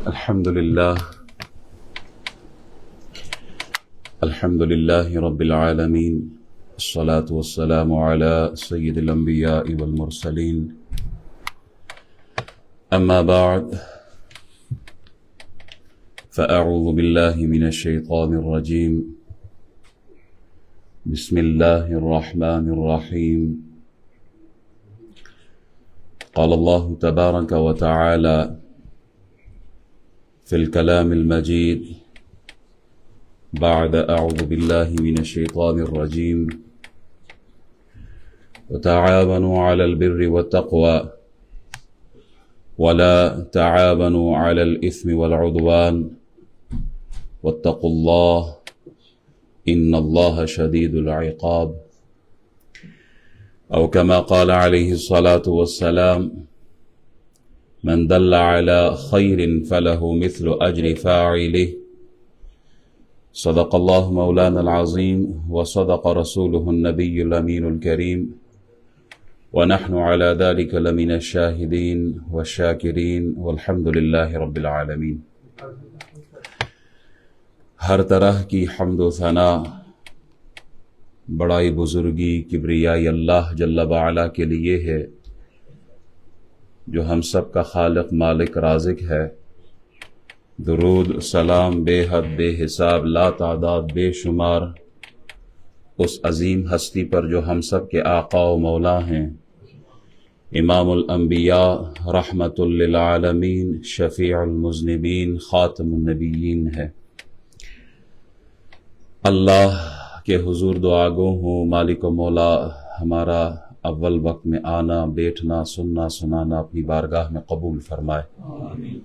الحمد لله رب العالمين، الصلاة والسلام على سيد الأنبياء والمرسلين، أما بعد فأعوذ بالله من الشيطان الرجيم. بسم الله الرحمن الرحيم. قال الله تبارك وتعالى في الكلام المجيد بعد أعوذ بالله من الشيطان الرجيم: وتعاونوا على البر والتقوى ولا تعاونوا على الإثم والعدوان واتقوا الله إن الله شديد العقاب، أو كما قال عليه الصلاة والسلام: من دل على خير فله مثل أجر فاعله. صدق الله مولانا العظيم وصدق رسوله النبي الأمين الكريم، ونحن على ذلك لمن الشاهدين والشاكرين والحمد لله رب العالمين. ہر طرح کی حمد و ثنا، بڑائی، بزرگی، کبریائی اللہ جل وعلا کے لیے ہے، جو ہم سب کا خالق، مالک، رازق ہے. درود سلام بے حد بے حساب لا تعداد بے شمار اس عظیم ہستی پر جو ہم سب کے آقا و مولا ہیں، امام الانبیاء، رحمت للعالمین، شفیع المذنبین، خاتم النبیین ہے. اللہ کے حضور دعا گو ہوں، مالک و مولا ہمارا اول وقت میں آنا، بیٹھنا، سننا، سنانا اپنی بارگاہ میں قبول فرمائے. آمین.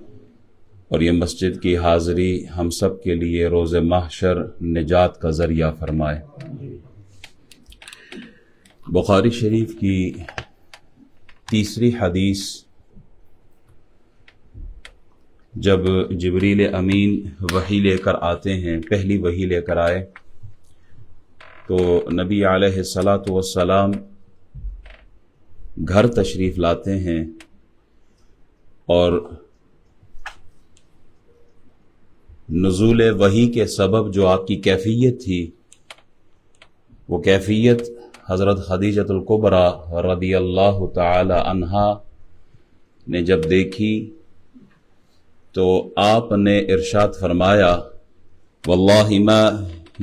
اور یہ مسجد کی حاضری ہم سب کے لیے روز محشر نجات کا ذریعہ فرمائے. بخاری شریف کی تیسری حدیث، جب جبریل امین وحی لے کر آتے ہیں، پہلی وحی لے کر آئے تو نبی علیہ الصلاۃ والسلام گھر تشریف لاتے ہیں، اور نزول وحی کے سبب جو آپ کی کیفیت تھی، وہ کیفیت حضرت خدیجۃ الکبریٰ رضی اللہ تعالی عنہا نے جب دیکھی تو آپ نے ارشاد فرمایا: واللہ ما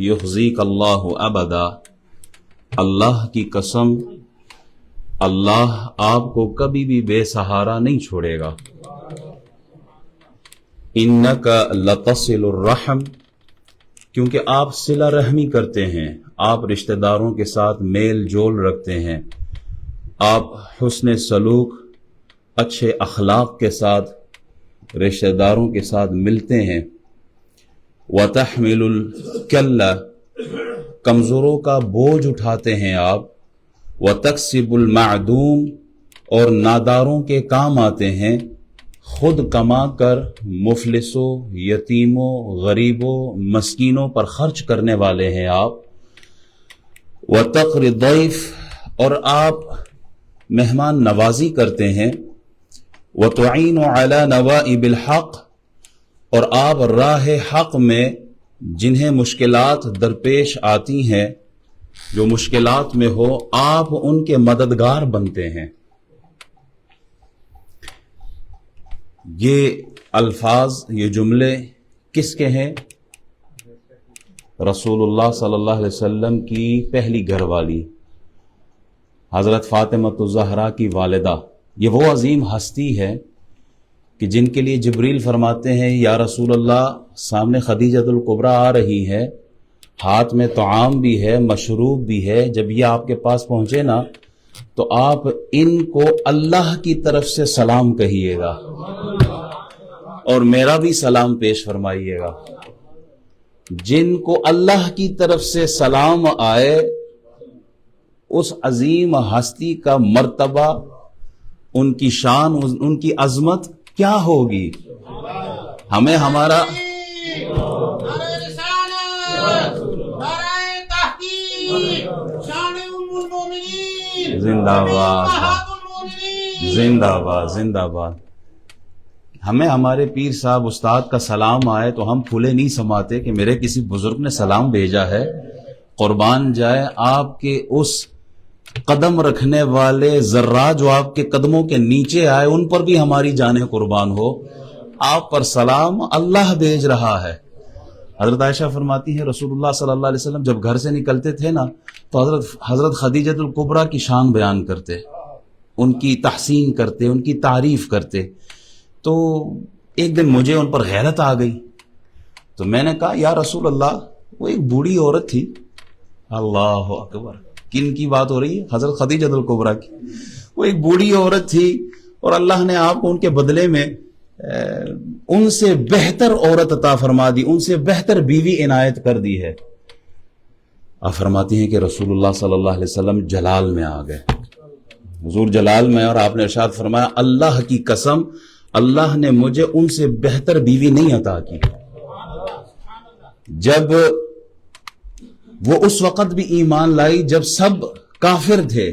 یخزیک اللہ ابدا، اللہ کی قسم اللہ آپ کو کبھی بھی بے سہارا نہیں چھوڑے گا. انک لتصل الرحم، کیونکہ آپ صلہ رحمی کرتے ہیں، آپ رشتہ داروں کے ساتھ میل جول رکھتے ہیں، آپ حسن سلوک، اچھے اخلاق کے ساتھ رشتہ داروں کے ساتھ ملتے ہیں. وتحمل الکل، کمزوروں کا بوجھ اٹھاتے ہیں آپ. وتکسب المعدوم، اور ناداروں کے کام آتے ہیں، خود کما کر مفلسوں، یتیموں، غریبوں، مسکینوں پر خرچ کرنے والے ہیں آپ. وتقر الضیف، اور آپ مہمان نوازی کرتے ہیں. وتعین علی نوائب الحق، اور آپ راہ حق میں جنہیں مشکلات درپیش آتی ہیں، جو مشکلات میں ہو، آپ ان کے مددگار بنتے ہیں. یہ الفاظ، یہ جملے کس کے ہیں؟ رسول اللہ صلی اللہ علیہ وسلم کی پہلی گھر والی حضرت فاطمہ الزہرا کی والدہ. یہ وہ عظیم ہستی ہے کہ جن کے لیے جبریل فرماتے ہیں: یا رسول اللہ، سامنے خدیجۃ الکبریٰ آ رہی ہے، ہاتھ میں طعام بھی ہے، مشروب بھی ہے، جب یہ آپ کے پاس پہنچے نا تو آپ ان کو اللہ کی طرف سے سلام کہیے گا اور میرا بھی سلام پیش فرمائیے گا. جن کو اللہ کی طرف سے سلام آئے، اس عظیم ہستی کا مرتبہ، ان کی شان، ان کی عظمت کیا ہوگی. ہمیں ہمارا زندہ باد، زندہ باد، زندہ باد. ہمیں ہمارے پیر صاحب استاد کا سلام آئے تو ہم پھولے نہیں سماتے کہ میرے کسی بزرگ نے سلام بھیجا ہے. قربان جائے آپ کے اس قدم رکھنے والے ذرات جو آپ کے قدموں کے نیچے آئے ان پر بھی ہماری جانیں قربان ہو. آپ پر سلام اللہ بھیج رہا ہے. حضرت عائشہ فرماتی ہے رسول اللہ صلی اللہ علیہ وسلم جب گھر سے نکلتے تھے نا تو حضرت خدیجہ الکبریٰ کی شان بیان کرتے, ان کی تحسین کرتے, ان کی تعریف کرتے. تو ایک دن مجھے ان پر غیرت آ گئی تو میں نے کہا یا رسول اللہ وہ ایک بوڑھی عورت تھی. اللہ اکبر, کن کی بات ہو رہی ہے؟ حضرت خدیجہ الکبریٰ کی. وہ ایک بوڑھی عورت تھی اور اللہ نے آپ کو ان کے بدلے میں ان سے بہتر عورت عطا فرما دی, ان سے بہتر بیوی عنایت کر دی ہے. آپ فرماتی ہیں کہ رسول اللہ صلی اللہ علیہ وسلم جلال میں آ گئے, حضور جلال میں, اور آپ نے ارشاد فرمایا اللہ کی قسم اللہ نے مجھے ان سے بہتر بیوی نہیں عطا کی. جب وہ اس وقت بھی ایمان لائی جب سب کافر تھے,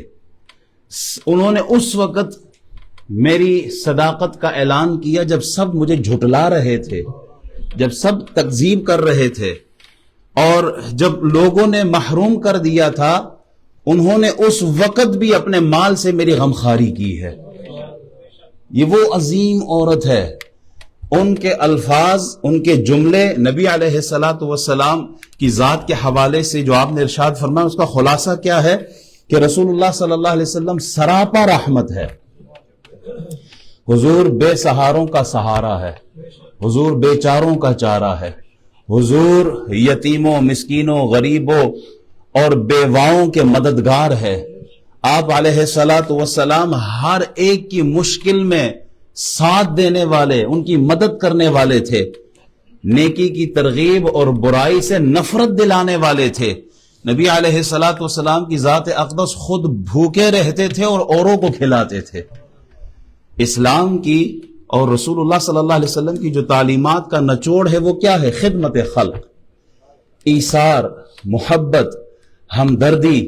انہوں نے اس وقت میری صداقت کا اعلان کیا جب سب مجھے جھٹلا رہے تھے, جب سب تکذیب کر رہے تھے, اور جب لوگوں نے محروم کر دیا تھا انہوں نے اس وقت بھی اپنے مال سے میری غمخواری کی ہے. یہ وہ عظیم عورت ہے. ان کے الفاظ, ان کے جملے نبی علیہ الصلاۃ والسلام کی ذات کے حوالے سے جو آپ نے ارشاد فرمایا اس کا خلاصہ کیا ہے کہ رسول اللہ صلی اللہ علیہ وسلم سراپا رحمت ہے. حضور بے سہاروں کا سہارا ہے, حضور بے چاروں کا چارہ ہے, حضور یتیموں, مسکینوں, غریبوں اور بیواؤں کے مددگار ہے. آپ علیہ الصلاۃ والسلام ہر ایک کی مشکل میں ساتھ دینے والے, ان کی مدد کرنے والے تھے, نیکی کی ترغیب اور برائی سے نفرت دلانے والے تھے. نبی علیہ الصلاۃ والسلام کی ذات اقدس خود بھوکے رہتے تھے اور اوروں کو کھلاتے تھے. اسلام کی اور رسول اللہ صلی اللہ علیہ وسلم کی جو تعلیمات کا نچوڑ ہے وہ کیا ہے؟ خدمت خلق, ایثار, محبت, ہمدردی,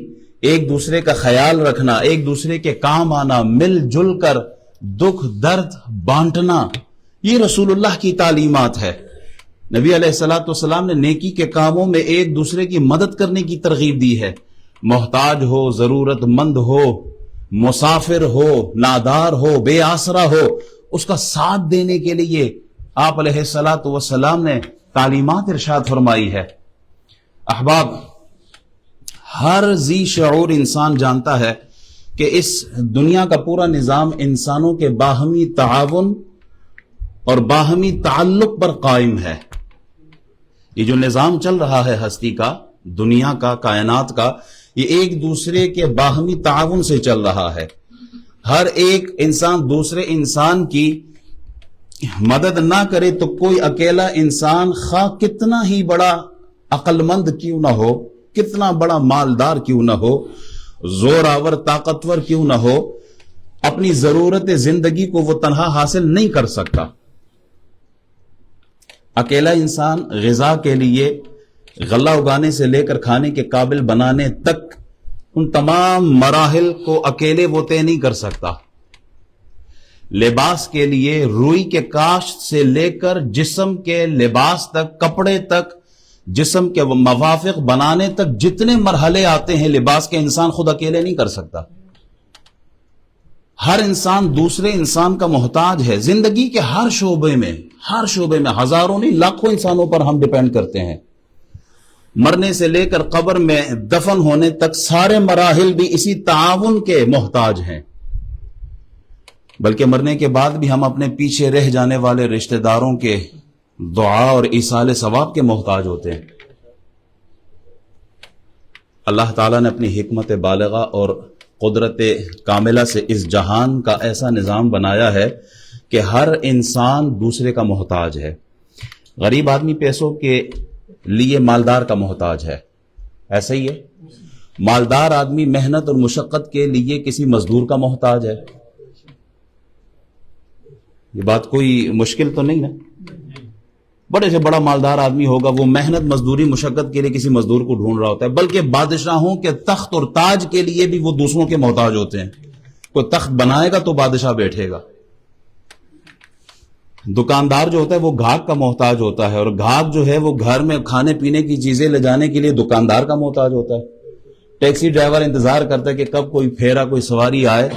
ایک دوسرے کا خیال رکھنا, ایک دوسرے کے کام آنا, مل جل کر دکھ درد بانٹنا. یہ رسول اللہ کی تعلیمات ہے. نبی علیہ الصلوۃ والسلام نے نیکی کے کاموں میں ایک دوسرے کی مدد کرنے کی ترغیب دی ہے. محتاج ہو, ضرورت مند ہو, مسافر ہو, نادار ہو, بے آسرا ہو, اس کا ساتھ دینے کے لیے آپ علیہ الصلوۃ والسلام نے تعلیمات ارشاد فرمائی ہے. احباب, ہر ذی شعور انسان جانتا ہے کہ اس دنیا کا پورا نظام انسانوں کے باہمی تعاون اور باہمی تعلق پر قائم ہے. یہ جو نظام چل رہا ہے ہستی کا, دنیا کا, کائنات کا, یہ ایک دوسرے کے باہمی تعاون سے چل رہا ہے. ہر ایک انسان دوسرے انسان کی مدد نہ کرے تو کوئی اکیلا انسان خواہ کتنا ہی بڑا عقل مند کیوں نہ ہو, کتنا بڑا مالدار کیوں نہ ہو, زور آور طاقتور کیوں نہ ہو, اپنی ضرورت زندگی کو وہ تنہا حاصل نہیں کر سکتا. اکیلا انسان غذا کے لیے غلہ اگانے سے لے کر کھانے کے قابل بنانے تک ان تمام مراحل کو اکیلے وہ طے نہیں کر سکتا. لباس کے لیے روئی کے کاشت سے لے کر جسم کے لباس تک, کپڑے تک, جسم کے موافق بنانے تک جتنے مرحلے آتے ہیں لباس کے, انسان خود اکیلے نہیں کر سکتا. ہر انسان دوسرے انسان کا محتاج ہے. زندگی کے ہر شعبے میں ہزاروں نہیں لاکھوں انسانوں پر ہم ڈیپینڈ کرتے ہیں. مرنے سے لے کر قبر میں دفن ہونے تک سارے مراحل بھی اسی تعاون کے محتاج ہیں. بلکہ مرنے کے بعد بھی ہم اپنے پیچھے رہ جانے والے رشتہ داروں کے دعا اور ایصال ثواب کے محتاج ہوتے ہیں. اللہ تعالیٰ نے اپنی حکمت بالغہ اور قدرت کاملہ سے اس جہان کا ایسا نظام بنایا ہے کہ ہر انسان دوسرے کا محتاج ہے. غریب آدمی پیسوں کے لیے مالدار کا محتاج ہے, ایسا ہی ہے. مالدار آدمی محنت اور مشقت کے لیے کسی مزدور کا محتاج ہے. یہ بات کوئی مشکل تو نہیں نا. بڑے سے بڑا مالدار آدمی ہوگا وہ محنت مزدوری مشقت کے لیے کسی مزدور کو ڈھونڈ رہا ہوتا ہے. بلکہ بادشاہوں کے تخت اور تاج کے لیے بھی وہ دوسروں کے محتاج ہوتے ہیں. کوئی تخت بنائے گا تو بادشاہ بیٹھے گا. دکاندار جو ہوتا ہے وہ گاہک کا محتاج ہوتا ہے، اور گاہک جو ہے وہ گھر میں کھانے پینے کی چیزیں لے جانے کے لیے دکاندار کا محتاج ہوتا ہے۔ ٹیکسی ڈرائیور انتظار کرتا ہے کہ کب کوئی پھیرا، کوئی سواری آئے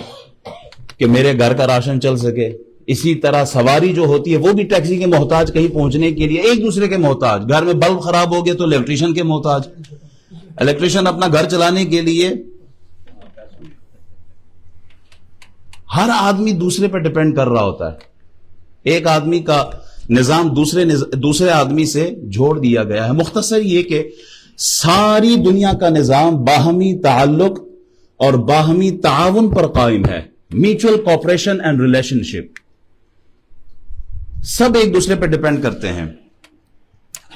کہ میرے گھر کا راشن چل سکے۔ اسی طرح سواری جو ہوتی ہے وہ بھی ٹیکسی کے محتاج، کہیں پہنچنے کے لیے ایک دوسرے کے محتاج۔ گھر میں بلب خراب ہو گیا تو الیکٹریشین کے محتاج، الیکٹریشین اپنا گھر چلانے کے لیے، ہر آدمی دوسرے پہ ڈیپینڈ کر رہا ہوتا ہے۔ ایک آدمی کا نظام دوسرے آدمی سے جوڑ دیا گیا ہے۔ مختصر یہ کہ ساری دنیا کا نظام باہمی تعلق اور باہمی تعاون پر قائم ہے، میوچل کوپریشن اینڈ ریلیشن شپ، سب ایک دوسرے پہ ڈیپینڈ کرتے ہیں۔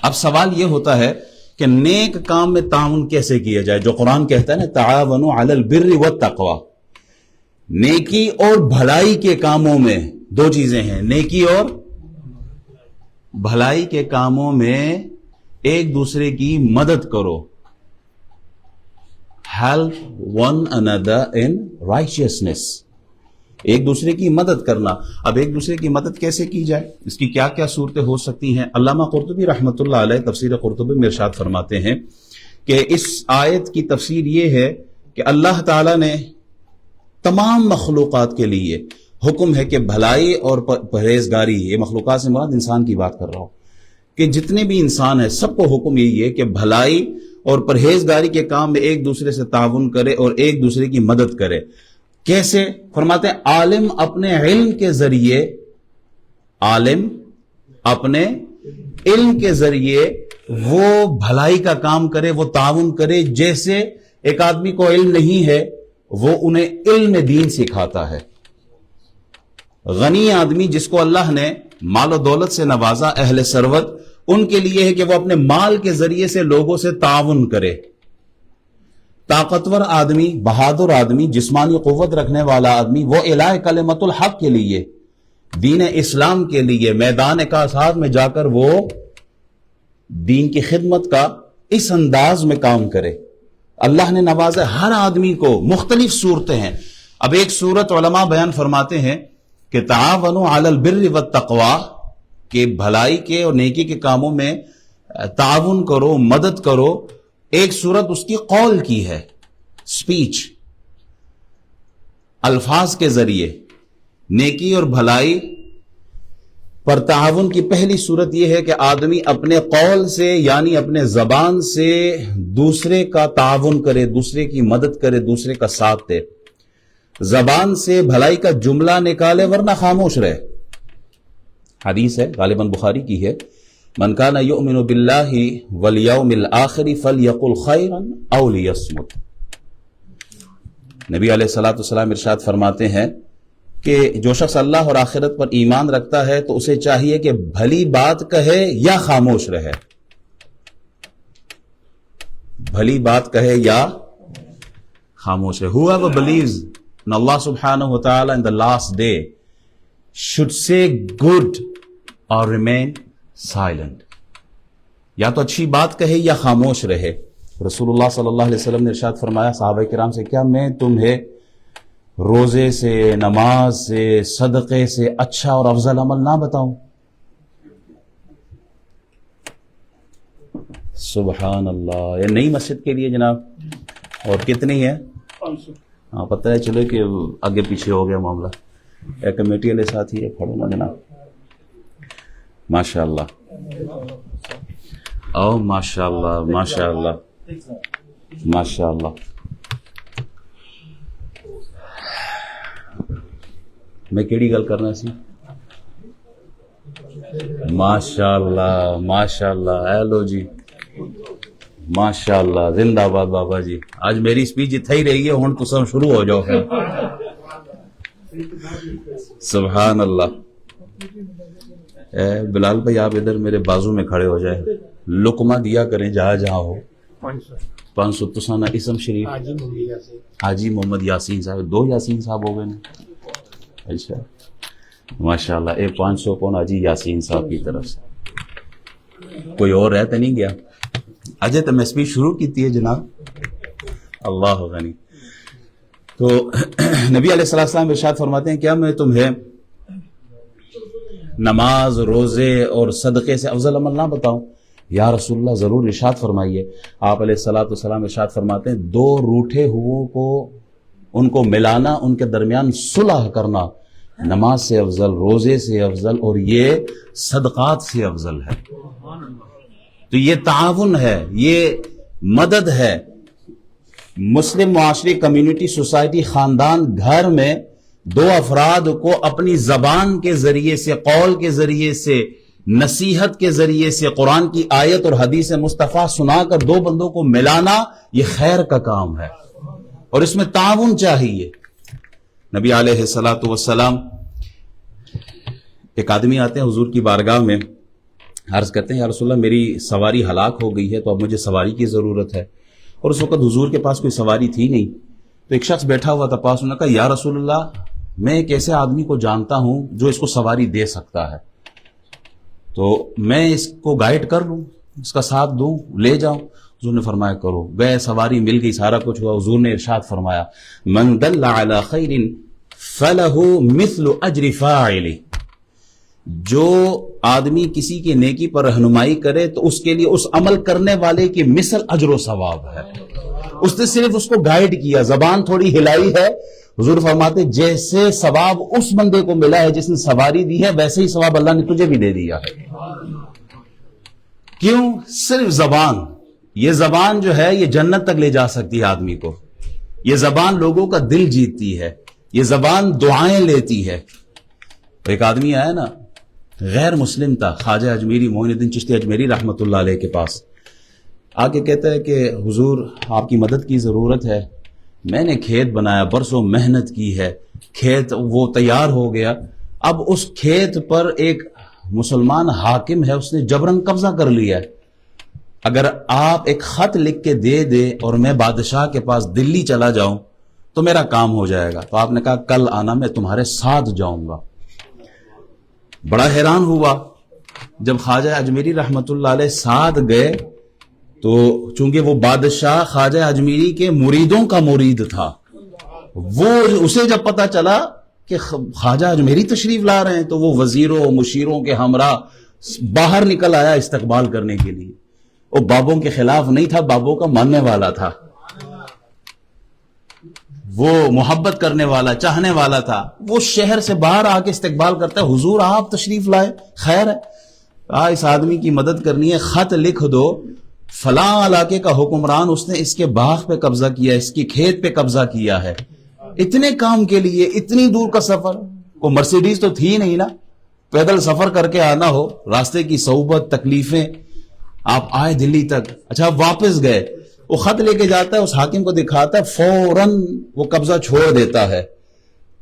اب سوال یہ ہوتا ہے کہ نیک کام میں تعاون کیسے کیا جائے، جو قرآن کہتا ہے نا تعاونوا علی البر والتقوی، نیکی اور بھلائی کے کاموں میں دو چیزیں ہیں، نیکی اور بھلائی کے کاموں میں ایک دوسرے کی مدد کرو، help one another in righteousness، ایک دوسرے کی مدد کرنا۔ اب ایک دوسرے کی مدد کیسے کی جائے، اس کی کیا کیا صورتیں ہو سکتی ہیں؟ علامہ قرطبی رحمۃ اللہ علیہ تفسیر قرطبی میں ارشاد فرماتے ہیں کہ اس آیت کی تفسیر یہ ہے کہ اللہ تعالی نے تمام مخلوقات کے لیے حکم ہے کہ بھلائی اور پرہیزگاری، یہ مخلوقات سے مراد انسان کی بات کر رہا ہوں، کہ جتنے بھی انسان ہیں سب کو حکم یہی ہے کہ بھلائی اور پرہیزگاری کے کام میں ایک دوسرے سے تعاون کرے اور ایک دوسرے کی مدد کرے۔ کیسے؟ فرماتے ہیں عالم اپنے علم کے ذریعے، عالم اپنے علم کے ذریعے وہ بھلائی کا کام کرے، وہ تعاون کرے، جیسے ایک آدمی کو علم نہیں ہے وہ انہیں علم دین سکھاتا ہے۔ غنی آدمی جس کو اللہ نے مال و دولت سے نوازا، اہل ثروت، ان کے لیے ہے کہ وہ اپنے مال کے ذریعے سے لوگوں سے تعاون کرے۔ طاقتور آدمی، بہادر آدمی، جسمانی قوت رکھنے والا آدمی، وہ الہ کلمت الحق کے لیے، دین اسلام کے لیے میدان کاسات میں جا کر وہ دین کی خدمت کا اس انداز میں کام کرے۔ اللہ نے نوازا ہر آدمی کو، مختلف صورتیں ہیں۔ اب ایک صورت علماء بیان فرماتے ہیں کہ تعاونوا علی البر والتقوی، کہ بھلائی کے اور نیکی کے کاموں میں تعاون کرو، مدد کرو۔ ایک صورت اس کی قول کی ہے، سپیچ، الفاظ کے ذریعے نیکی اور بھلائی پر تعاون کی پہلی صورت یہ ہے کہ آدمی اپنے قول سے یعنی اپنے زبان سے دوسرے کا تعاون کرے، دوسرے کی مدد کرے، دوسرے کا ساتھ دے، زبان سے بھلائی کا جملہ نکالے ورنہ خاموش رہے۔ حدیث ہے، غالباً بخاری کی ہے، من کان یؤمن باللہ والیوم الآخر فلیقل خیرا او لیصمت۔ نبی علیہ الصلوۃ والسلام ارشاد فرماتے ہیں کہ جو شخص اللہ اور آخرت پر ایمان رکھتا ہے تو اسے چاہیے کہ بھلی بات کہے یا خاموش رہے، بھلی بات کہے یا خاموش رہے۔ Whoever believes in Allah subhanahu wa ta'ala in the last day should say good or remain silent، یا تو اچھی بات کہے یا خاموش رہے۔ رسول اللہ صلی اللہ علیہ وسلم نے ارشاد فرمایا صحابہ کرام سے، کیا میں تمہیں روزے سے، نماز سے، صدقے سے اچھا اور افضل عمل نہ بتاؤں؟ سبحان اللہ۔ یہ نئی مسجد کے لیے جناب، اور کتنی ہے؟ 500۔ ہاں پتہ ہے، چلو کہ آگے پیچھے ہو گیا معاملہ۔ ایک کمیٹی والے ساتھی ہے، کھڑو نا جناب۔ ماشاء اللہ، او ماشاء اللہ، ماشاء اللہ، ماشاء اللہ۔ میں کیڑی گل کرنا سی؟ ماشاء اللہ، ماشاء اللہ، ہیلو جی، ماشاء اللہ، زندہ باد بابا جی۔ آج میری سپیچ اتھا ہی رہی ہے، ہن تساں شروع ہو جاؤ پھر۔ سبحان اللہ۔ بلال بھائی آپ ادھر میرے بازو میں کھڑے ہو جائیں، لقمہ دیا کریں جہاں جہاں ہو۔ 500 تسانا اسم شریف حاجی محمد یاسین صاحب، 2 یاسین صاحب ہو گئے نا؟ اچھا ماشاء اللہ۔ 500 کون؟ حاجی یاسین صاحب کی طرف سے۔ کوئی اور رہ تو نہیں گیا؟ اجے تو میں اسپیچ شروع کی ہے جناب۔ اللہ غنی۔ تو نبی علیہ السلام ارشاد فرماتے ہیں کیا میں تمہیں نماز، روزے اور صدقے سے افضل عمل نہ بتاؤں؟ یا رسول اللہ ضرور، ارشاد فرمائیے۔ آپ علیہ الصلوۃ والسلام ارشاد فرماتے ہیں دو روٹھے ہوئوں کو ان کو ملانا، ان کے درمیان صلح کرنا نماز سے افضل، روزے سے افضل اور یہ صدقات سے افضل ہے۔ تو یہ تعاون ہے، یہ مدد ہے۔ مسلم معاشری، کمیونٹی، سوسائٹی، خاندان، گھر میں دو افراد کو اپنی زبان کے ذریعے سے، قول کے ذریعے سے، نصیحت کے ذریعے سے قرآن کی آیت اور حدیث مصطفیٰ سنا کر دو بندوں کو ملانا، یہ خیر کا کام ہے اور اس میں تعاون چاہیے۔ نبی علیہ الصلوۃ والسلام، ایک آدمی آتے ہیں حضور کی بارگاہ میں، عرض کرتے ہیں یا رسول اللہ میری سواری ہلاک ہو گئی ہے تو اب مجھے سواری کی ضرورت ہے، اور اس وقت حضور کے پاس کوئی سواری تھی نہیں۔ تو ایک شخص بیٹھا ہوا تھا پاس، انہوں نے کہا یا رسول اللہ میں ایک ایسے آدمی کو جانتا ہوں جو اس کو سواری دے سکتا ہے، تو میں اس کو گائیڈ کر لوں، اس کا ساتھ دوں، لے جاؤں؟ حضور نے فرمایا کرو۔ گئے، سواری مل گئی، سارا کچھ ہوا۔ حضور نے ارشاد فرمایا من دل علی خیر فلہ مثل اجر فاعلہ، جو آدمی کسی کی نیکی پر رہنمائی کرے تو اس کے لیے اس عمل کرنے والے کی مثل اجر و ثواب ہے۔ اس نے صرف اس کو گائیڈ کیا، زبان تھوڑی ہلائی ہے، حضور فرماتے جیسے ثواب اس بندے کو ملا ہے جس نے سواری دی ہے، ویسے ہی ثواب اللہ نے تجھے بھی دے دیا ہے۔ کیوں؟ صرف زبان، یہ زبان جو ہے یہ جنت تک لے جا سکتی ہے آدمی کو، یہ زبان لوگوں کا دل جیتتی ہے، یہ زبان دعائیں لیتی ہے۔ ایک آدمی آیا نا، غیر مسلم تھا، خواجہ اجمیری معین الدین چشتی اجمیری رحمۃ اللہ علیہ کے پاس آ کے کہتا ہے کہ حضور آپ کی مدد کی ضرورت ہے، میں نے کھیت بنایا، برسوں محنت کی ہے، کھیت وہ تیار ہو گیا، اب اس کھیت پر ایک مسلمان حاکم ہے، اس نے جبرن قبضہ کر لیا ہے، اگر آپ ایک خط لکھ کے دے دے اور میں بادشاہ کے پاس دلی چلا جاؤں تو میرا کام ہو جائے گا۔ تو آپ نے کہا کل آنا، میں تمہارے ساتھ جاؤں گا۔ بڑا حیران ہوا جب خواجہ اجمیری رحمت اللہ علیہ ساتھ گئے، تو چونکہ وہ بادشاہ خواجہ اجمیری کے مریدوں کا مرید تھا، وہ اسے جب پتا چلا کہ خواجہ اجمیری تشریف لا رہے ہیں تو وہ وزیروں مشیروں کے ہمراہ باہر نکل آیا استقبال کرنے کے لیے۔ وہ بابوں کے خلاف نہیں تھا، بابوں کا ماننے والا تھا، وہ محبت کرنے والا، چاہنے والا تھا۔ وہ شہر سے باہر آ کے استقبال کرتا ہے، حضور آپ تشریف لائے، خیر ہے، اس آدمی کی مدد کرنی ہے، خط لکھ دو، فلاں علاقے کا حکمران اس نے اس کے باغ پہ قبضہ کیا، اس کی کھیت پہ قبضہ کیا ہے، اتنے کام کے لیے اتنی دور کا سفر، وہ مرسیڈیز تو تھی نہیں نا، پیدل سفر کر کے آنا ہو، راستے کی صعوبت، تکلیفیں، آپ آئے دلی تک، اچھا واپس گئے، وہ خط لے کے جاتا ہے، اس حاکم کو دکھاتا ہے، فوراً وہ قبضہ چھوڑ دیتا ہے۔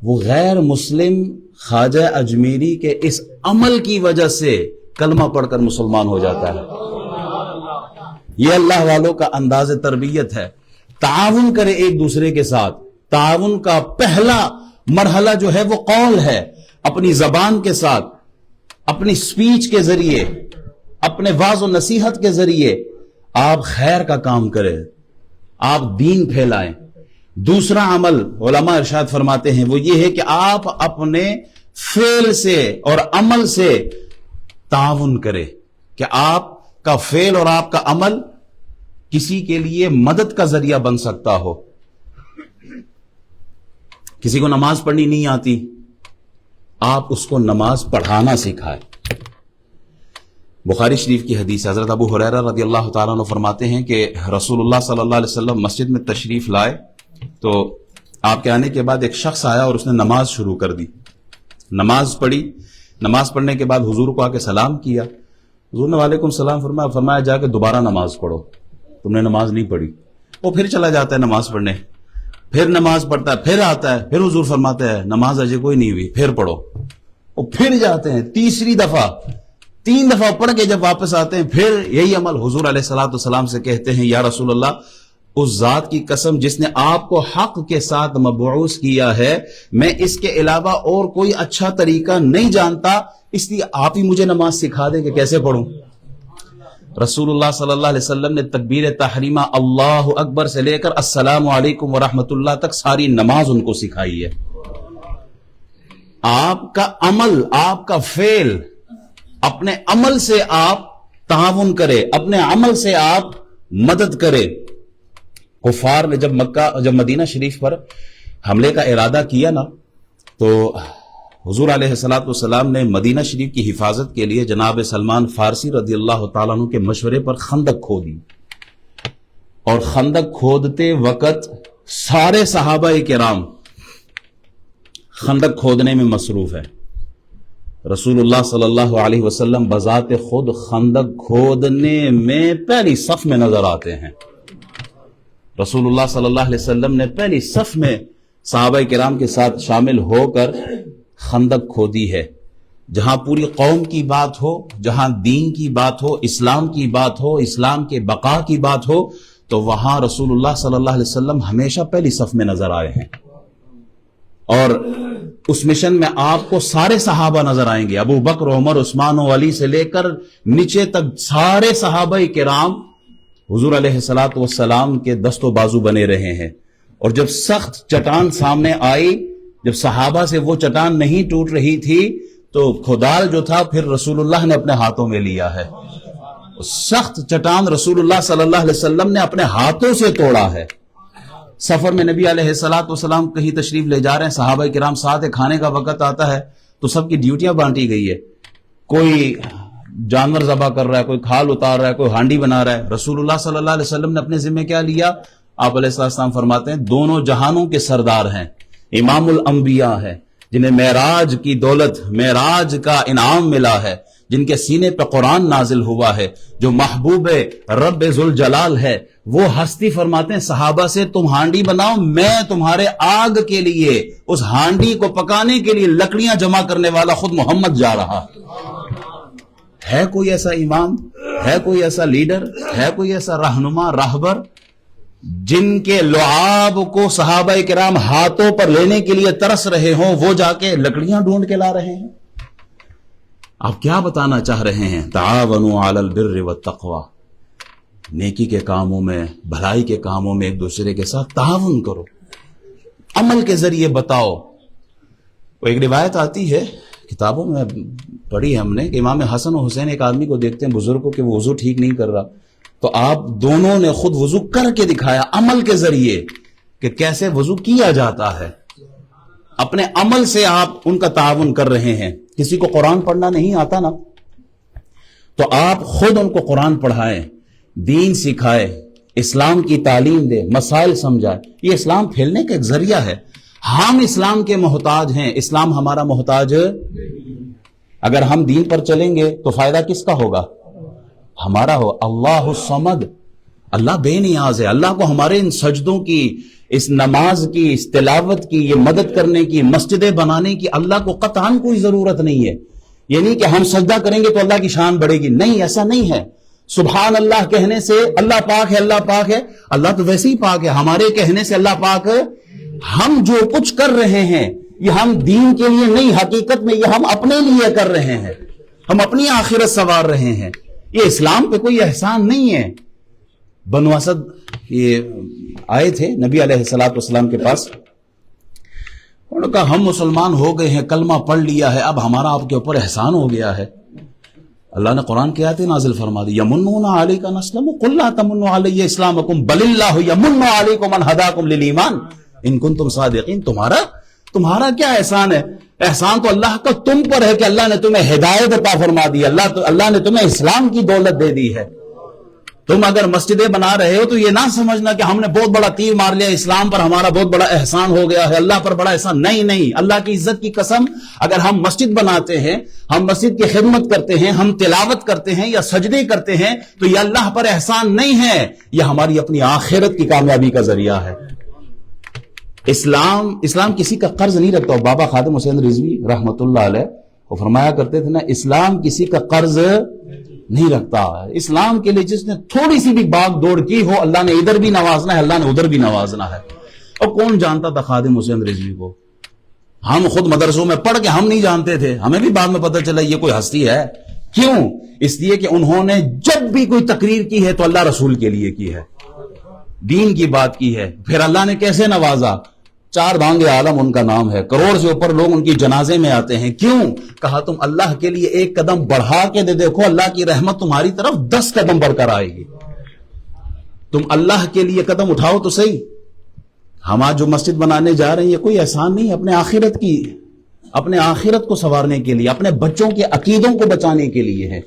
وہ غیر مسلم خواجہ اجمیری کے اس عمل کی وجہ سے کلمہ پڑھ کر مسلمان ہو جاتا ہے۔ یہ اللہ والوں کا انداز تربیت ہے، تعاون کرے ایک دوسرے کے ساتھ۔ تعاون کا پہلا مرحلہ جو ہے وہ قول ہے، اپنی زبان کے ساتھ، اپنی سپیچ کے ذریعے، اپنے واعظ و نصیحت کے ذریعے آپ خیر کا کام کریں، آپ دین پھیلائیں۔ دوسرا عمل علماء ارشاد فرماتے ہیں وہ یہ ہے کہ آپ اپنے فعل سے اور عمل سے تعاون کریں، کہ آپ کا فعل اور آپ کا عمل کسی کے لیے مدد کا ذریعہ بن سکتا ہو۔ کسی کو نماز پڑھنی نہیں آتی، آپ اس کو نماز پڑھانا سکھائیں۔ بخاری شریف کی حدیث، حضرت ابو ہریرہ رضی اللہ تعالیٰ عنہ فرماتے ہیں کہ رسول اللہ صلی اللہ علیہ وسلم مسجد میں تشریف لائے تو آپ کے آنے کے بعد ایک شخص آیا اور اس نے نماز شروع کر دی، نماز پڑھی، نماز پڑھنے کے بعد حضور کو آ کے سلام کیا، حضور نے وعلیکم السلام فرمایا، فرمایا جا کے دوبارہ نماز پڑھو، تم نے نماز نہیں پڑھی۔ وہ پھر چلا جاتا ہے نماز پڑھنے، پھر نماز پڑھتا ہے، پھر آتا ہے، پھر حضور فرماتے ہیں نماز اجے کوئی نہیں ہوئی، پھر پڑھو۔ وہ پھر جاتے ہیں، تیسری دفعہ، 3 دفعہ پڑھ کے جب واپس آتے ہیں پھر یہی عمل حضور علیہ الصلوۃ والسلام سے کہتے ہیں یا رسول اللہ اس ذات کی قسم جس نے آپ کو حق کے ساتھ مبعوث کیا ہے، میں اس کے علاوہ اور کوئی اچھا طریقہ نہیں جانتا، اس لیے آپ ہی مجھے نماز سکھا دیں کہ کیسے پڑھوں۔ رسول اللہ صلی اللہ علیہ وسلم نے تکبیر تحریمہ اللہ اکبر سے لے کر السلام علیکم ورحمۃ اللہ تک ساری نماز ان کو سکھائی ہے۔ آپ کا عمل، آپ کا فعل، اپنے عمل سے آپ تعاون کرے، اپنے عمل سے آپ مدد کرے. کفار نے جب مدینہ شریف پر حملے کا ارادہ کیا نا، تو حضور علیہ الصلوۃ والسلام نے مدینہ شریف کی حفاظت کے لیے جناب سلمان فارسی رضی اللہ تعالیٰ عنہ کے مشورے پر خندق کھودی. اور خندق کھودتے وقت سارے صحابہ کرام خندق کھودنے میں مصروف ہیں. رسول اللہ صلی اللہ علیہ وسلم بذات خود خندق کھودنے میں پہلی صف میں نظر آتے ہیں. رسول اللہ صلی اللہ علیہ وسلم نے پہلی صف میں صحابہ کرام کے ساتھ شامل ہو کر خندق کھودی ہے. جہاں پوری قوم کی بات ہو، جہاں دین کی بات ہو، اسلام کی بات ہو، اسلام کے بقا کی بات ہو، تو وہاں رسول اللہ صلی اللہ علیہ وسلم ہمیشہ پہلی صف میں نظر آئے ہیں. اور اس مشن میں آپ کو سارے صحابہ نظر آئیں گے. ابو بکر، عمر، عثمان و علی سے لے کر نیچے تک سارے صحابہ کرام حضور علیہ الصلوۃ والسلام کے دست و بازو بنے رہے ہیں. اور جب سخت چٹان سامنے آئی، جب صحابہ سے وہ چٹان نہیں ٹوٹ رہی تھی، تو کھودال جو تھا پھر رسول اللہ نے اپنے ہاتھوں میں لیا ہے. سخت چٹان رسول اللہ صلی اللہ علیہ وسلم نے اپنے ہاتھوں سے توڑا ہے. سفر میں نبی علیہ الصلوۃ والسلام کہیں تشریف لے جا رہے ہیں، صحابہ کرام ساتھ ہے، کھانے کا وقت آتا ہے تو سب کی ڈیوٹیاں بانٹی گئی ہے. کوئی جانور ذبح کر رہا ہے، کوئی کھال اتار رہا ہے، کوئی ہانڈی بنا رہا ہے. رسول اللہ صلی اللہ علیہ وسلم نے اپنے ذمہ کیا لیا؟ آپ علیہ السلام فرماتے ہیں دونوں جہانوں کے سردار ہیں، امام الانبیاء ہیں، جنہیں معراج کی دولت، معراج کا انعام ملا ہے، جن کے سینے پہ قرآن نازل ہوا ہے، جو محبوب رب ذوالجلال ہے. وہ ہستی فرماتے ہیں صحابہ سے تم ہانڈی بناؤ، میں تمہارے آگ کے لیے، اس ہانڈی کو پکانے کے لیے لکڑیاں جمع کرنے والا خود محمد جا رہا. ہے کوئی ایسا امام، ہے کوئی ایسا لیڈر، ہے کوئی ایسا رہنما، راہبر جن کے لعاب کو صحابہ کرام ہاتھوں پر لینے کے لیے ترس رہے ہوں، وہ جا کے لکڑیاں ڈھونڈ کے لا رہے ہیں؟ آپ کیا بتانا چاہ رہے ہیں؟ تعاونوا علی البر والتقوی، نیکی کے کاموں میں، بھلائی کے کاموں میں ایک دوسرے کے ساتھ تعاون کرو، عمل کے ذریعے بتاؤ. وہ ایک روایت آتی ہے، کتابوں میں پڑھی ہم نے، کہ امام حسن و حسین ایک آدمی کو دیکھتے ہیں بزرگ کو کہ وہ وضو ٹھیک نہیں کر رہا، تو آپ دونوں نے خود وضو کر کے دکھایا عمل کے ذریعے کہ کیسے وضو کیا جاتا ہے. اپنے عمل سے آپ ان کا تعاون کر رہے ہیں. کسی کو قرآن پڑھنا نہیں آتا نا، تو آپ خود ان کو قرآن پڑھائیں، دین سکھائے، اسلام کی تعلیم دے، مسائل سمجھائے. یہ اسلام پھیلنے کا ایک ذریعہ ہے. ہم اسلام کے محتاج ہیں، اسلام ہمارا محتاج. اگر ہم دین پر چلیں گے تو فائدہ کس کا ہوگا؟ ہمارا ہو. اللہ الصمد، اللہ بے نیاز ہے. اللہ کو ہمارے ان سجدوں کی، اس نماز کی، اس تلاوت کی، یہ مدد کرنے کی، مسجدیں بنانے کی اللہ کو قطعاً کوئی ضرورت نہیں ہے. یہ نہیں کہ ہم سجدہ کریں گے تو اللہ کی شان بڑھے گی، نہیں، ایسا نہیں ہے. سبحان اللہ کہنے سے اللہ پاک ہے، اللہ پاک ہے، اللہ تو ویسے ہی پاک ہے. ہمارے کہنے سے اللہ پاک ہے. ہم جو کچھ کر رہے ہیں یہ ہم دین کے لیے نہیں، حقیقت میں یہ ہم اپنے لیے کر رہے ہیں، ہم اپنی آخرت سنوار رہے ہیں. یہ اسلام پہ کوئی احسان نہیں ہے. بنو اسد یہ آئے تھے نبی علیہ الصلوۃ والسلام کے پاس، انہوں نے کہا ہم مسلمان ہو گئے ہیں، کلمہ پڑھ لیا ہے، اب ہمارا آپ کے اوپر احسان ہو گیا ہے. اللہ نے قرآن کی آیتیں نازل فرما دی، یمنون علیک ان اسلموا قل لا تمنوا علی اسلامکم بل اللہ یمن علیکم ان ہداکم للایمان ان کنتم صادقین. تمہارا کیا احسان ہے؟ احسان تو اللہ کا تم پر ہے کہ اللہ نے تمہیں ہدایت عطا فرما دی، اللہ نے تمہیں اسلام کی دولت دے دی ہے. تم اگر مسجدیں بنا رہے ہو تو یہ نہ سمجھنا کہ ہم نے بہت بڑا تیر مار لیا، اسلام پر ہمارا بہت بڑا احسان ہو گیا ہے، اللہ پر بڑا احسان. نہیں، اللہ کی عزت کی قسم، اگر ہم مسجد بناتے ہیں، ہم مسجد کی خدمت کرتے ہیں، ہم تلاوت کرتے ہیں یا سجدے کرتے ہیں، تو یہ اللہ پر احسان نہیں ہے، یہ ہماری اپنی آخرت کی کامیابی کا ذریعہ ہے. اسلام کسی کا قرض نہیں رکھتا. بابا خادم حسین رضوی رحمت اللہ علیہ وہ فرمایا کرتے تھے نا، اسلام کسی کا قرض نہیں رکھتا. اسلام کے لیے جس نے تھوڑی سی بھی باغ دوڑ کی ہو، اللہ نے ادھر بھی نوازنا ہے، اللہ نے ادھر بھی نوازنا ہے. اور کون جانتا تھا خادم حسین رضوی کو؟ ہم خود مدرسوں میں پڑھ کے ہم نہیں جانتے تھے، ہمیں بھی بعد میں پتہ چلا یہ کوئی ہستی ہے. کیوں؟ اس لیے کہ انہوں نے جب بھی کوئی تقریر کی ہے تو اللہ رسول کے لیے کی ہے، دین کی بات کی ہے. پھر اللہ نے کیسے نوازا؟ 4 بانگ عالم ان کا نام ہے، کروڑ سے اوپر لوگ ان کی جنازے میں آتے ہیں. کیوں؟ کہا تم اللہ کے لیے ایک قدم بڑھا کے دیکھو، اللہ کی رحمت تمہاری طرف 10 قدم بڑھ کر آئے گی. تم اللہ کے لیے قدم اٹھاؤ تو صحیح. ہم آج جو مسجد بنانے جا رہے ہیں یہ کوئی احسان نہیں، اپنے آخرت کو سنوارنے کے لیے، اپنے بچوں کے عقیدوں کو بچانے کے لیے ہے.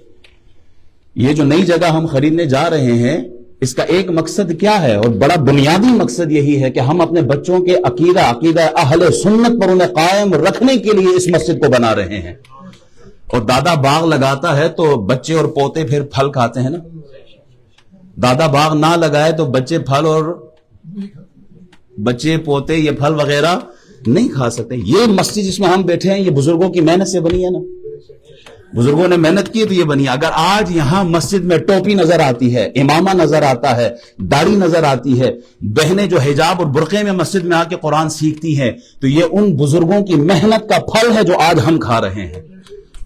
یہ جو نئی جگہ ہم خریدنے جا رہے ہیں اس کا ایک مقصد کیا ہے، اور بڑا بنیادی مقصد یہی ہے کہ ہم اپنے بچوں کے عقیدہ اہل سنت پر انہیں قائم رکھنے کے لیے اس مسجد کو بنا رہے ہیں. اور دادا باغ لگاتا ہے تو بچے اور پوتے پھر پھل کھاتے ہیں نا. دادا باغ نہ لگائے تو بچے پوتے یہ پھل وغیرہ نہیں کھا سکتے. یہ مسجد جس میں ہم بیٹھے ہیں یہ بزرگوں کی محنت سے بنی ہے نا، بزرگوں نے محنت کی تو یہ بنی. اگر آج یہاں مسجد میں ٹوپی نظر آتی ہے، امامہ نظر آتا ہے، داڑھی نظر آتی ہے، بہنیں جو حجاب اور برقعے میں مسجد میں آ کے قرآن سیکھتی ہیں، تو یہ ان بزرگوں کی محنت کا پھل ہے جو آج ہم کھا رہے ہیں.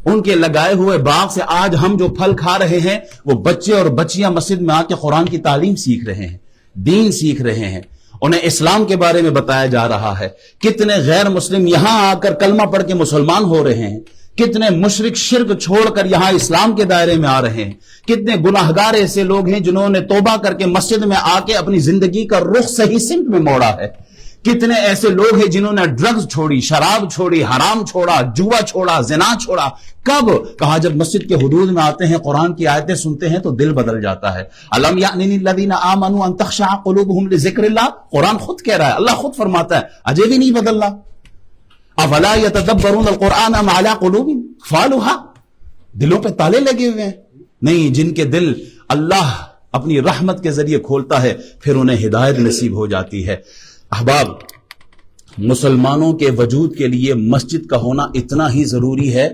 ان کے لگائے ہوئے باغ سے آج ہم جو پھل کھا رہے ہیں وہ بچے اور بچیاں مسجد میں آ کے قرآن کی تعلیم سیکھ رہے ہیں، دین سیکھ رہے ہیں، انہیں اسلام کے بارے میں بتایا جا رہا ہے. کتنے غیر مسلم یہاں آ کر کلمہ پڑھ کے مسلمان ہو رہے ہیں، کتنے مشرک شرک چھوڑ کر یہاں اسلام کے دائرے میں آ رہے ہیں، کتنے گناہگار ایسے لوگ ہیں جنہوں نے توبہ کر کے مسجد میں آ کے اپنی زندگی کا رخ صحیح سمت میں موڑا ہے. کتنے ایسے لوگ ہیں جنہوں نے ڈرگز چھوڑی، شراب چھوڑی، حرام چھوڑا، جوا چھوڑا، زنا چھوڑا. کب؟ کہا جب مسجد کے حدود میں آتے ہیں، قرآن کی آیتیں سنتے ہیں تو دل بدل جاتا ہے. الم یأن للذین آمنوا ان تخشع قلوبهم لذکر اللہ، قرآن خود کہہ رہا ہے، اللہ خود فرماتا ہے اجے بھی نہیں بدلنا. افلا یتدبرون القرآن ام علی قلوب اقفالها، دلوں پہ تالے لگے ہوئے ہیں؟ نہیں، جن کے دل اللہ اپنی رحمت کے ذریعے کھولتا ہے پھر انہیں ہدایت نصیب ہو جاتی ہے. احباب، مسلمانوں کے وجود کے لیے مسجد کا ہونا اتنا ہی ضروری ہے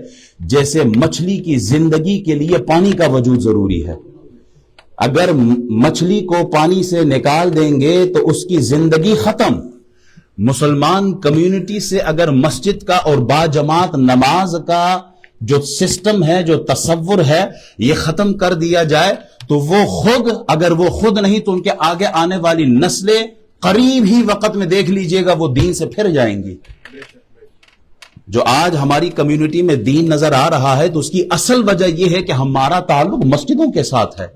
جیسے مچھلی کی زندگی کے لیے پانی کا وجود ضروری ہے. اگر مچھلی کو پانی سے نکال دیں گے تو اس کی زندگی ختم. مسلمان کمیونٹی سے اگر مسجد کا اور باجماعت نماز کا جو سسٹم ہے، جو تصور ہے، یہ ختم کر دیا جائے تو وہ خود، اگر وہ خود نہیں تو ان کے آگے آنے والی نسلیں قریب ہی وقت میں دیکھ لیجئے گا وہ دین سے پھر جائیں گی. جو آج ہماری کمیونٹی میں دین نظر آ رہا ہے تو اس کی اصل وجہ یہ ہے کہ ہمارا تعلق مسجدوں کے ساتھ ہے.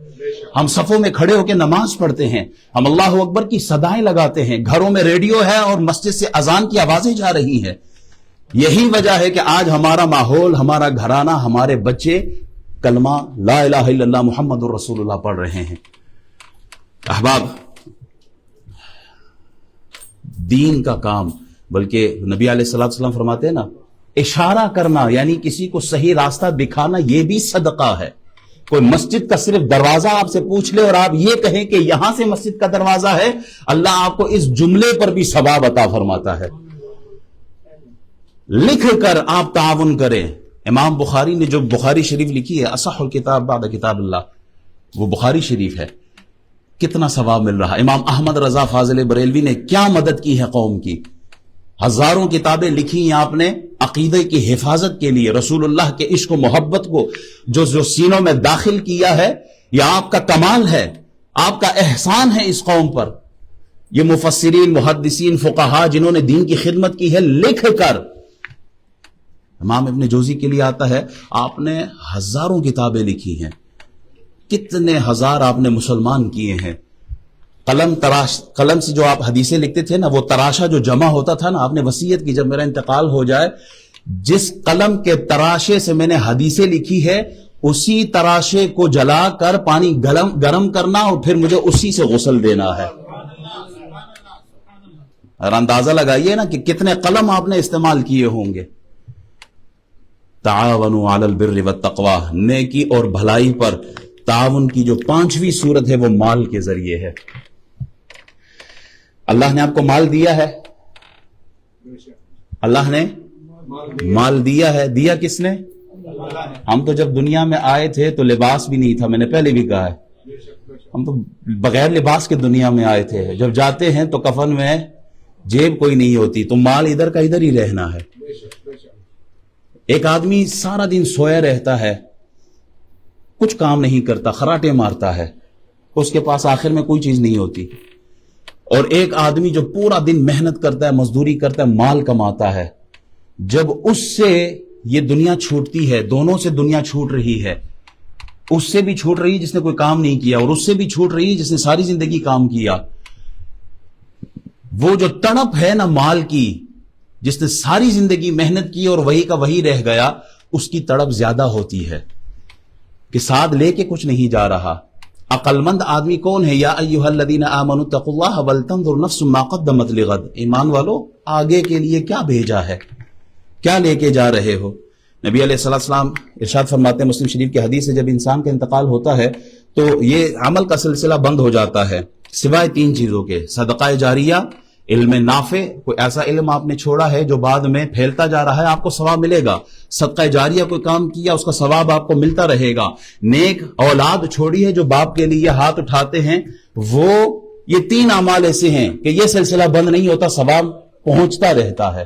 ہم صفوں میں کھڑے ہو کے نماز پڑھتے ہیں، ہم اللہ اکبر کی صدائیں لگاتے ہیں، گھروں میں ریڈیو ہے اور مسجد سے اذان کی آوازیں جا رہی ہیں. یہی وجہ ہے کہ آج ہمارا ماحول، ہمارا گھرانہ، ہمارے بچے کلمہ لا الہ الا اللہ محمد الرسول اللہ پڑھ رہے ہیں. احباب، دین کا کام، بلکہ نبی علیہ الصلوۃ والسلام فرماتے ہیں نا، اشارہ کرنا یعنی کسی کو صحیح راستہ دکھانا یہ بھی صدقہ ہے. کوئی مسجد کا صرف دروازہ آپ سے پوچھ لے اور آپ یہ کہیں کہ یہاں سے مسجد کا دروازہ ہے، اللہ آپ کو اس جملے پر بھی ثواب عطا فرماتا ہے. لکھ کر آپ تعاون کریں. امام بخاری نے جو بخاری شریف لکھی ہے، اصح الکتاب بعد کتاب اللہ، وہ بخاری شریف ہے، کتنا ثواب مل رہا. امام احمد رضا فاضل بریلوی نے کیا مدد کی ہے قوم کی، ہزاروں کتابیں لکھی ہیں آپ نے عقیدے کی حفاظت کے لیے. رسول اللہ کے عشق و محبت کو جو سینوں میں داخل کیا ہے، یہ آپ کا کمال ہے، آپ کا احسان ہے اس قوم پر. یہ مفسرین، محدثین، فقہا جنہوں نے دین کی خدمت کی ہے، لکھ کر. امام ابن جوزی کے لیے آتا ہے آپ نے ہزاروں کتابیں لکھی ہیں، کتنے ہزار آپ نے مسلمان کیے ہیں. قلم سے جو آپ حدیثیں لکھتے تھے نا، وہ تراشا جو جمع ہوتا تھا نا، آپ نے وصیت کی جب میرا انتقال ہو جائے، جس قلم کے تراشے سے میں نے حدیثیں لکھی ہے اسی تراشے کو جلا کر پانی گرم کرنا اور پھر مجھے اسی سے غسل دینا ہے. اور اندازہ لگائیے نا کہ کتنے قلم آپ نے استعمال کیے ہوں گے. تعاونوا علی البر والتقوی، نیکی اور بھلائی پر تعاون کی جو 5ویں صورت ہے وہ مال کے ذریعے ہے. اللہ نے آپ کو مال دیا ہے، اللہ نے مال دیا ہے. دیا کس نے؟ ہم تو جب دنیا میں آئے تھے تو لباس بھی نہیں تھا، میں نے پہلے بھی کہا ہے، ہم تو بغیر لباس کے دنیا میں آئے تھے. جب جاتے ہیں تو کفن میں جیب کوئی نہیں ہوتی، تو مال ادھر کا ادھر ہی رہنا ہے. ایک آدمی سارا دن سویا رہتا ہے، کچھ کام نہیں کرتا، خراٹے مارتا ہے، اس کے پاس آخر میں کوئی چیز نہیں ہوتی. اور ایک آدمی جو پورا دن محنت کرتا ہے، مزدوری کرتا ہے، مال کماتا ہے، جب اس سے یہ دنیا چھوٹتی ہے، دونوں سے دنیا چھوٹ رہی ہے، اس سے بھی چھوٹ رہی ہے جس نے کوئی کام نہیں کیا، اور اس سے بھی چھوٹ رہی ہے جس نے ساری زندگی کام کیا، وہ جو تڑپ ہے نا مال کی، جس نے ساری زندگی محنت کی اور وہی کا وہی رہ گیا، اس کی تڑپ زیادہ ہوتی ہے کہ ساتھ لے کے کچھ نہیں جا رہا۔ عقل مند آدمی کون ہے؟ یا ایھا الذین آمنوا اتقوا اللہ ولتنظر نفس ما قدمت لغد، ایمان والو آگے کے لیے کیا بھیجا ہے، کیا لے کے جا رہے ہو؟ نبی علیہ السلام ارشاد فرماتے ہیں، مسلم شریف کی حدیث ہے، جب انسان کا انتقال ہوتا ہے تو یہ عمل کا سلسلہ بند ہو جاتا ہے سوائے 3 چیزوں کے: صدقہ جاریہ، علم نافع، کوئی ایسا علم آپ نے چھوڑا ہے جو بعد میں پھیلتا جا رہا ہے، آپ کو ثواب ملے گا، صدقہ جاریہ کوئی کام کیا اس کا ثواب آپ کو ملتا رہے گا، نیک اولاد چھوڑی ہے جو باپ کے لیے ہاتھ اٹھاتے ہیں، وہ یہ 3 اعمال ایسے ہیں کہ یہ سلسلہ بند نہیں ہوتا، ثواب پہنچتا رہتا ہے۔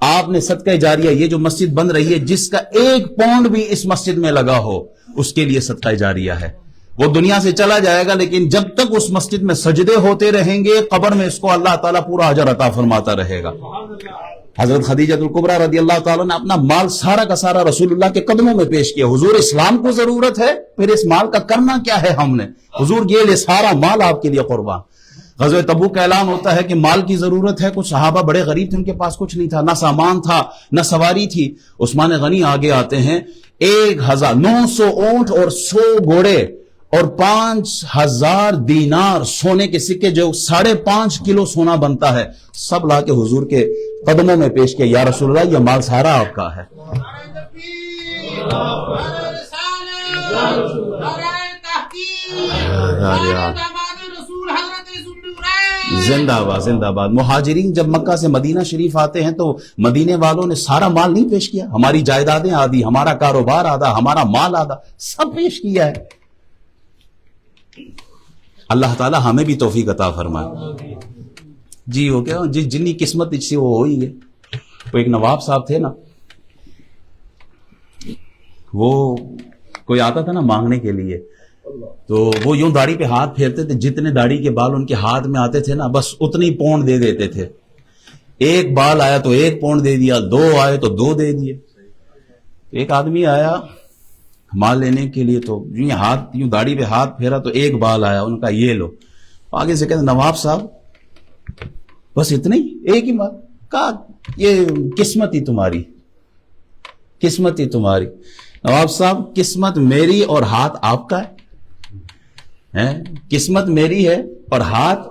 آپ نے صدقہ جاریہ، یہ جو مسجد بن رہی ہے، جس کا 1 پاؤنڈ بھی اس مسجد میں لگا ہو اس کے لیے صدقہ جاریہ ہے، وہ دنیا سے چلا جائے گا لیکن جب تک اس مسجد میں سجدے ہوتے رہیں گے، قبر میں اس کو اللہ تعالیٰ پورا اجر عطا فرماتا رہے گا۔ حضرت خدیجہ الکبریٰ رضی اللہ تعالیٰ نے اپنا مال سارا کا سارا رسول اللہ کے قدموں میں پیش کیا۔ حضور اسلام کو ضرورت ہے، پھر اس مال کا کرنا کیا ہے ہم نے؟ حضور یہ لے سارا مال آپ کے لیے قربان۔ غزوہ تبوک کا اعلان ہوتا ہے کہ مال کی ضرورت ہے، کچھ صحابہ بڑے غریب تھے، ان کے پاس کچھ نہیں تھا، نہ سامان تھا نہ سواری تھی۔ عثمان غنی آگے آتے ہیں، 1900 اونٹ اور 100 گھوڑے اور 5000 دینار سونے کے سکے، جو 5.5 کلو سونا بنتا ہے، سب لا کے حضور کے قدموں میں پیش کیا۔ یا رسول اللہ، یہ مال سارا آپ کا ہے۔ زندہ باد، زندہ باد۔ مہاجرین جب مکہ سے مدینہ شریف آتے ہیں تو مدینے والوں نے سارا مال نہیں پیش کیا، ہماری جائیدادیں آدھی، ہمارا کاروبار آدھا، ہمارا مال آدھا، سب پیش کیا ہے۔ اللہ تعالی ہمیں بھی توفیق عطا فرمائے۔ جی وہ کیا جنی قسمت سے وہ ہوئی ہے۔ وہ ایک نواب صاحب تھے نا، وہ کوئی آتا تھا نا مانگنے کے لیے، تو وہ یوں داڑھی پہ ہاتھ پھیرتے تھے، جتنے داڑھی کے بال ان کے ہاتھ میں آتے تھے نا، بس اتنی پونڈ دے دیتے تھے۔ 1 بال آیا تو 1 پونڈ دے دیا، 2 آئے تو 2 دے دیے۔ ایک آدمی آیا مال لینے کے لیے، تو یوں ہاتھ، یوں داڑھی پہ ہاتھ پھیرا تو 1 بال آیا، ان کا یہ لو۔ آگے سے کہتے نواب صاحب بس اتنا ہی، 1 ہی بال؟ کہا یہ قسمت ہی تمہاری، قسمت ہی تمہاری۔ نواب صاحب قسمت میری اور ہاتھ آپ کا ہے، قسمت میری ہے اور ہاتھ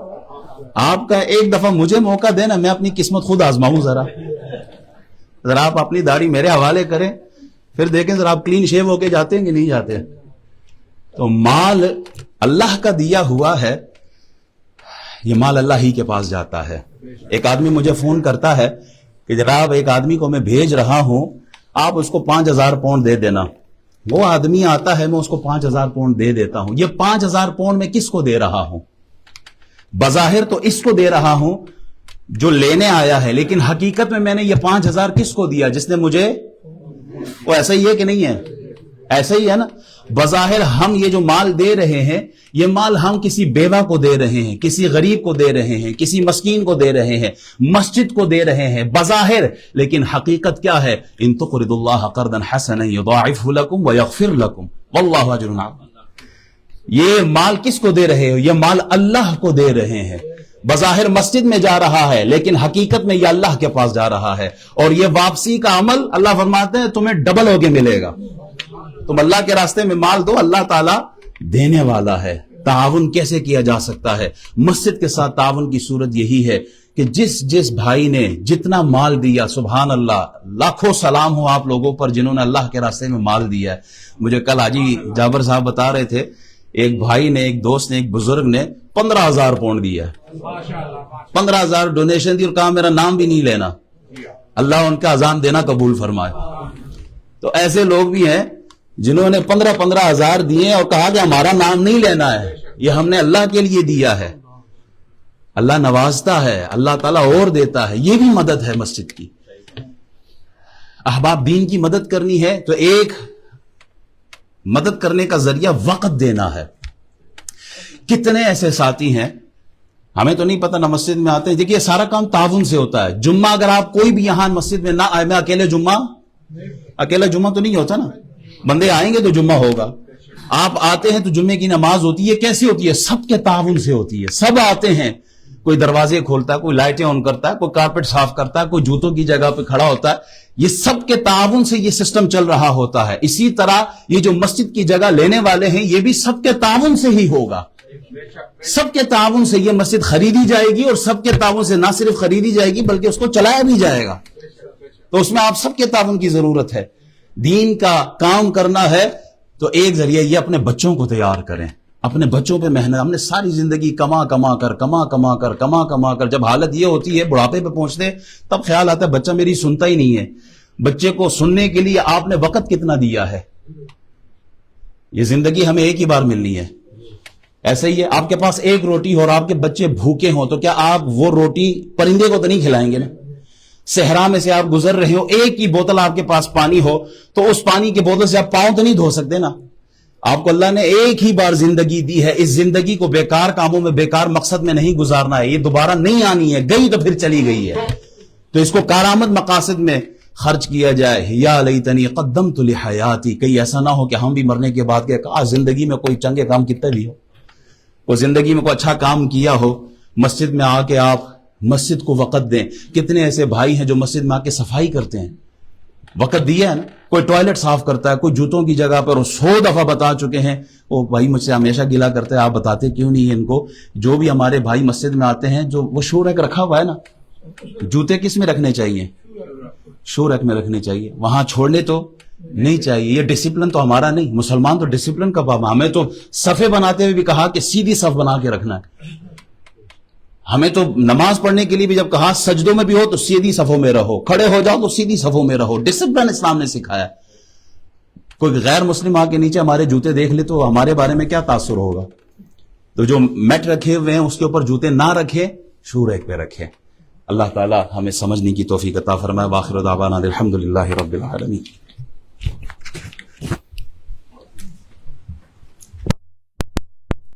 آپ کا ہے۔ ایک دفعہ مجھے موقع دینا، میں اپنی قسمت خود آزماؤں، ذرا آپ اپنی داڑھی میرے حوالے کریں، پھر دیکھیں ذرا آپ کلین شیو ہو کے جاتے ہیں کہ نہیں جاتے۔ تو مال اللہ کا دیا ہوا ہے، یہ مال اللہ ہی کے پاس جاتا ہے۔ ایک آدمی مجھے فون کرتا ہے کہ جناب ایک آدمی کو میں بھیج رہا ہوں، آپ اس کو 5000 پاؤنڈ دے دینا۔ وہ آدمی آتا ہے، میں اس کو 5000 پاؤنڈ دے دیتا ہوں۔ یہ 5000 پاؤنڈ میں کس کو دے رہا ہوں؟ بظاہر تو اس کو دے رہا ہوں جو لینے آیا ہے، لیکن حقیقت میں نے یہ 5000 کس کو دیا؟ جس نے مجھے، وہ ایسا ہی ہے کہ نہیں ہے؟ ایسا ہی ہے نا۔ بظاہر ہم یہ جو مال دے رہے ہیں، یہ مال ہم کسی بیوہ کو دے رہے ہیں، کسی غریب کو دے رہے ہیں، کسی مسکین کو دے رہے ہیں، مسجد کو دے رہے ہیں بظاہر، لیکن حقیقت کیا ہے؟ ان تقرضوا اللہ قرضا حسنا یضاعفہ لکم ویغفر لکم واللہ اجر عظیم۔ یہ مال کس کو دے رہے ہو؟ یہ مال اللہ کو دے رہے ہیں۔ بظاہر مسجد میں جا رہا ہے لیکن حقیقت میں یہ اللہ کے پاس جا رہا ہے، اور یہ واپسی کا عمل اللہ فرماتے ہیں تمہیں ڈبل ہو کے ملے گا۔ تم اللہ کے راستے میں مال دو، اللہ تعالیٰ دینے والا ہے۔ تعاون کیسے کیا جا سکتا ہے؟ مسجد کے ساتھ تعاون کی صورت یہی ہے کہ جس بھائی نے جتنا مال دیا، سبحان اللہ، لاکھوں سلام ہو آپ لوگوں پر جنہوں نے اللہ کے راستے میں مال دیا ہے۔ مجھے کل حاجی جابر صاحب بتا رہے تھے، ایک بھائی نے، ایک دوست نے، ایک بزرگ نے 15,000 پاؤنڈ دیا، 15,000 ڈونیشن دی، اور کہا میرا نام بھی نہیں لینا، اللہ ان کا اذان دینا قبول فرمائے۔ تو ایسے لوگ بھی ہیں جنہوں نے 15,000 دیے اور کہا کہ ہمارا نام نہیں لینا ہے، یہ ہم نے اللہ کے لیے دیا ہے۔ اللہ نوازتا ہے، اللہ تعالیٰ اور دیتا ہے، یہ بھی مدد ہے مسجد کی۔ احباب، دین کی مدد کرنی ہے تو ایک مدد کرنے کا ذریعہ وقت دینا ہے۔ کتنے ایسے ساتھی ہیں، ہمیں تو نہیں پتہ، نہ مسجد میں آتے ہیں. دیکھیے سارا کام تعاون سے ہوتا ہے. جمعہ اگر آپ کوئی بھی یہاں مسجد میں نہ آئے، میں اکیلا جمعہ تو نہیں ہوتا نا، بندے آئیں گے تو جمعہ ہوگا. آپ آتے ہیں تو جمعے کی نماز ہوتی ہے. کیسی ہوتی ہے؟ سب کے تعاون سے ہوتی ہے. سب آتے ہیں، کوئی دروازے کھولتا ہے، کوئی لائٹیں آن کرتا ہے، کوئی کارپیٹ صاف کرتا ہے، کوئی جوتوں کی جگہ پہ کھڑا ہوتا ہے. یہ سب کے تعاون سے یہ سسٹم چل رہا ہوتا ہے. اسی طرح یہ جو مسجد کی جگہ لینے والے ہیں، یہ بھی سب کے تعاون سے ہی ہوگا. سب کے تعاون سے یہ مسجد خریدی جائے گی، اور سب کے تعاون سے نہ صرف خریدی جائے گی بلکہ اس کو چلایا بھی جائے گا. تو اس میں آپ سب کے تعاون کی ضرورت ہے. دین کا کام کرنا ہے تو ایک ذریعہ یہ اپنے بچوں کو تیار کریں، اپنے بچوں پہ محنت. ہم نے ساری زندگی کما کر جب حالت یہ ہوتی ہے بڑھاپے پہ پہنچتے تب خیال آتا ہے بچہ میری سنتا ہی نہیں ہے. بچے کو سننے کے لیے آپ نے وقت کتنا دیا ہے؟ یہ زندگی ہمیں ایک ہی بار ملنی ہے. ایسا ہی ہے، آپ کے پاس ایک روٹی ہو اور آپ کے بچے بھوکے ہوں تو کیا آپ وہ روٹی پرندے کو تو نہیں کھلائیں گے نا؟ صحرا میں سے آپ گزر رہے ہو، ایک ہی بوتل آپ کے پاس پانی ہو تو اس پانی کے بوتل سے آپ پاؤں تو نہیں دھو سکتے نا. آپ کو اللہ نے ایک ہی بار زندگی دی ہے. اس زندگی کو بیکار کاموں میں، بیکار مقصد میں نہیں گزارنا ہے. یہ دوبارہ نہیں آنی ہے، گئی تو پھر چلی گئی ہے. تو اس کو کارآمد مقاصد میں خرچ کیا جائے. یا لیتنی قدمت لحیاتی، کہیں ایسا نہ ہو کہ ہم بھی مرنے کے بعد کہ کہا زندگی میں کوئی چنگے کام کتنے بھی ہو، وہ زندگی میں کوئی اچھا کام کیا ہو. مسجد میں آ کے آپ مسجد کو وقت دیں. کتنے ایسے بھائی ہیں جو مسجد میں آ کے صفائی کرتے ہیں، وقت دیا ہے نا. کوئی ٹوائلٹ صاف کرتا ہے، کوئی جوتوں کی جگہ پر 100 دفعہ بتا چکے ہیں. وہ بھائی مجھ سے ہمیشہ گلا کرتے ہیں، آپ بتاتے کیوں نہیں ان کو؟ جو بھی ہمارے بھائی مسجد میں آتے ہیں، جو وہ شو ریک رکھا ہوا ہے نا، جوتے کس میں رکھنے چاہیے؟ شو ریک میں رکھنے چاہیے، وہاں چھوڑنے تو نہیں چاہیے. یہ ڈسپلن تو ہمارا نہیں. مسلمان تو ڈسپلن کا پابند. ہمیں تو صفے بناتے ہوئے بھی کہا کہ سیدھی صف بنا کے رکھنا ہے. ہمیں تو نماز پڑھنے کے لیے بھی جب کہا سجدوں میں بھی ہو تو سیدھی صفوں میں رہو، کھڑے ہو جاؤ تو سیدھی صفوں میں رہو. ڈسپلن اسلام نے سکھایا. کوئی غیر مسلم آ کے نیچے ہمارے جوتے دیکھ لے تو ہمارے بارے میں کیا تاثر ہوگا؟ تو جو میٹ رکھے ہوئے ہیں اس کے اوپر جوتے نہ رکھے، شو ریک پہ رکھے. اللہ تعالی ہمیں سمجھنے کی توفیق عطا فرمائے. واخر دعوانا الحمدللہ رب العالمین.